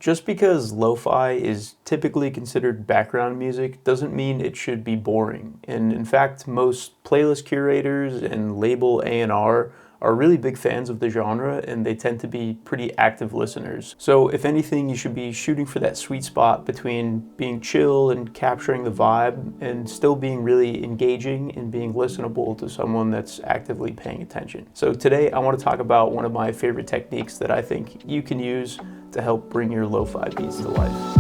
Just because lo-fi is typically considered background music doesn't mean it should be boring. And in fact, most playlist curators and label A&R are really big fans of the genre, and they tend to be pretty active listeners. So if anything, you should be shooting for that sweet spot between being chill and capturing the vibe and still being really engaging and being listenable to someone that's actively paying attention. So today I want to talk about one of my favorite techniques that I think you can use to help bring your lo-fi beats to life.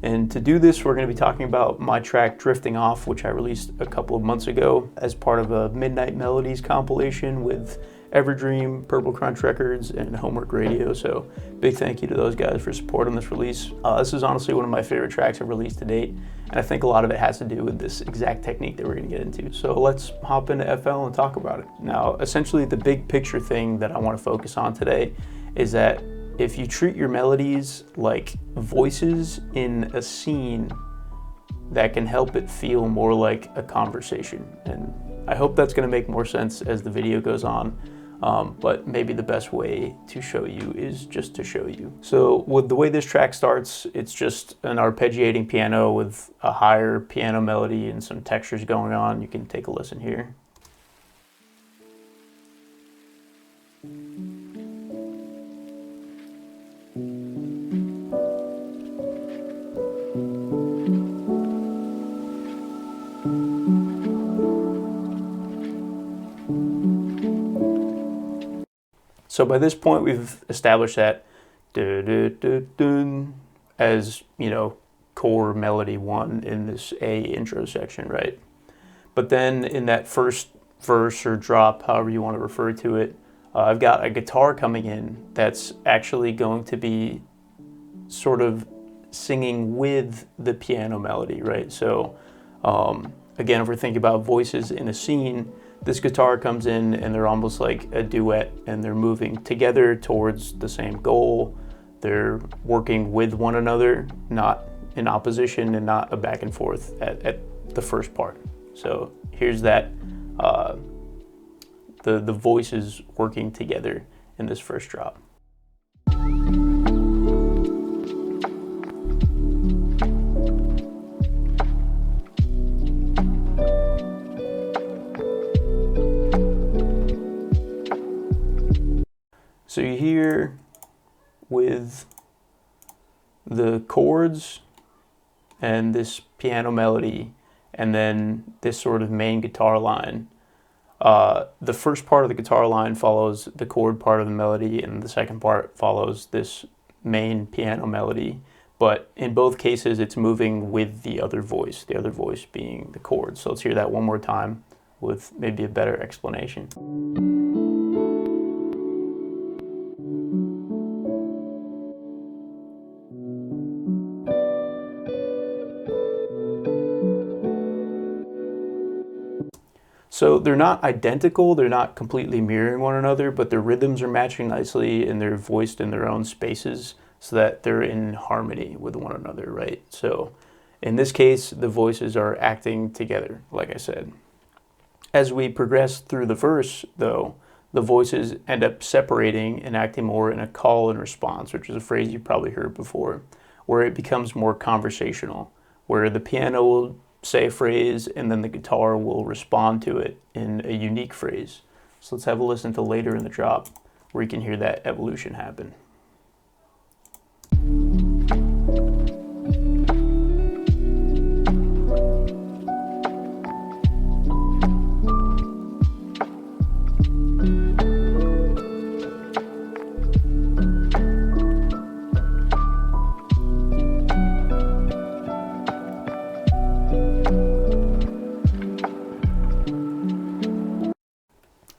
And to do this, we're going to be talking about my track Drifting Off, which I released a couple of months ago as part of a Midnight Melodies compilation with Everdream, Purple Crunch Records, and Homework Radio. So big thank you to those guys for supporting this release. This is honestly one of my favorite tracks I've released to date, and I think a lot of it has to do with this exact technique that we're going to get into. So let's hop into FL and talk about it. Now, essentially the big picture thing that I want to focus on today is that if you treat your melodies like voices in a scene, that can help it feel more like a conversation. And I hope that's going to make more sense as the video goes on, but maybe the best way to show you is just to show you. So with the way this track starts, it's just an arpeggiating piano with a higher piano melody and some textures going on. You can take a listen here. So by this point, we've established that as, core melody 1 in this A intro section, right? But then in that first verse or drop, however you want to refer to it, I've got a guitar coming in that's actually going to be sort of singing with the piano melody, right? So again, if we're thinking about voices in a scene, this guitar comes in and they're almost like a duet, and they're moving together towards the same goal. They're working with one another, not in opposition and not a back and forth at the first part. So here's that, the voices working together in this first drop. So you hear with the chords and this piano melody and then this sort of main guitar line. The first part of the guitar line follows the chord part of the melody, and the second part follows this main piano melody. But in both cases, it's moving with the other voice being the chord. So let's hear that one more time with maybe a better explanation. So they're not identical, they're not completely mirroring one another, but their rhythms are matching nicely and they're voiced in their own spaces so that they're in harmony with one another, right? So in this case, the voices are acting together, like I said. As we progress through the verse, though, the voices end up separating and acting more in a call and response, which is a phrase you've probably heard before, where it becomes more conversational, where the piano will say a phrase and then the guitar will respond to it in a unique phrase. So let's have a listen to later in the drop where you can hear that evolution happen.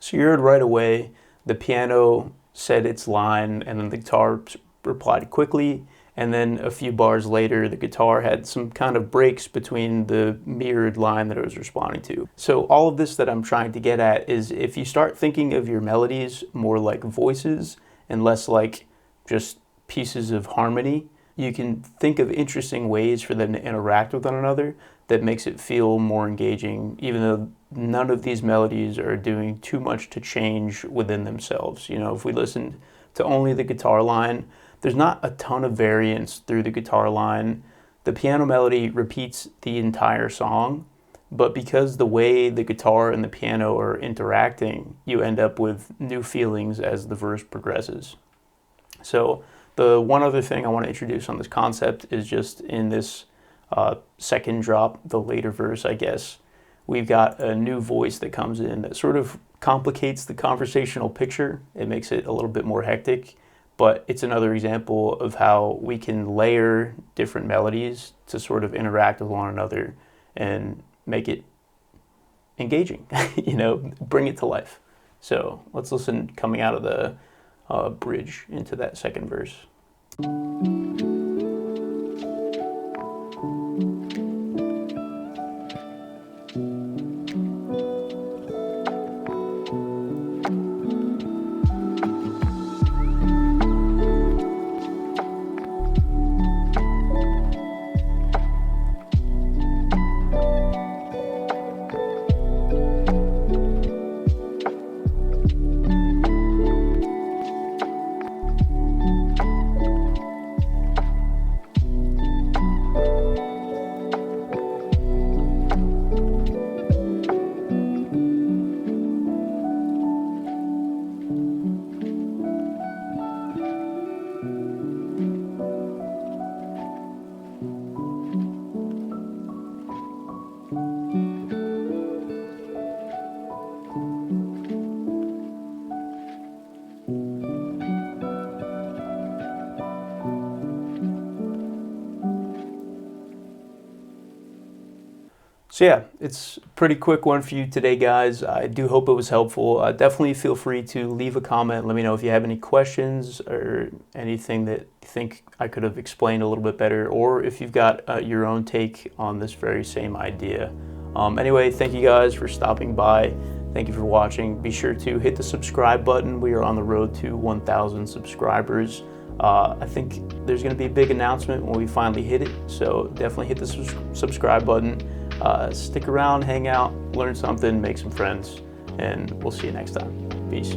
So you heard right away the piano said its line and then the guitar replied quickly, and then a few bars later the guitar had some kind of breaks between the mirrored line that it was responding to. So all of this that I'm trying to get at is if you start thinking of your melodies more like voices and less like just pieces of harmony, you can think of interesting ways for them to interact with one another that makes it feel more engaging, even though none of these melodies are doing too much to change within themselves. You know, if we listen to only the guitar line, there's not a ton of variance through the guitar line. The piano melody repeats the entire song, but because the way the guitar and the piano are interacting, you end up with new feelings as the verse progresses. So the one other thing I want to introduce on this concept is just in this second drop, the later verse, I guess, we've got a new voice that comes in that sort of complicates the conversational picture. It makes it a little bit more hectic, but it's another example of how we can layer different melodies to sort of interact with one another and make it engaging, you know, bring it to life. So let's listen coming out of the bridge into that second verse. So yeah, it's a pretty quick one for you today, guys. I do hope it was helpful. Definitely feel free to leave a comment. Let me know if you have any questions or anything that you think I could have explained a little bit better, or if you've got your own take on this very same idea. Anyway, thank you guys for stopping by. Thank you for watching. Be sure to hit the subscribe button. We are on the road to 1,000 subscribers. I think there's going to be a big announcement when we finally hit it, so definitely hit the subscribe button. Stick around, hang out, learn something, make some friends, and we'll see you next time. Peace.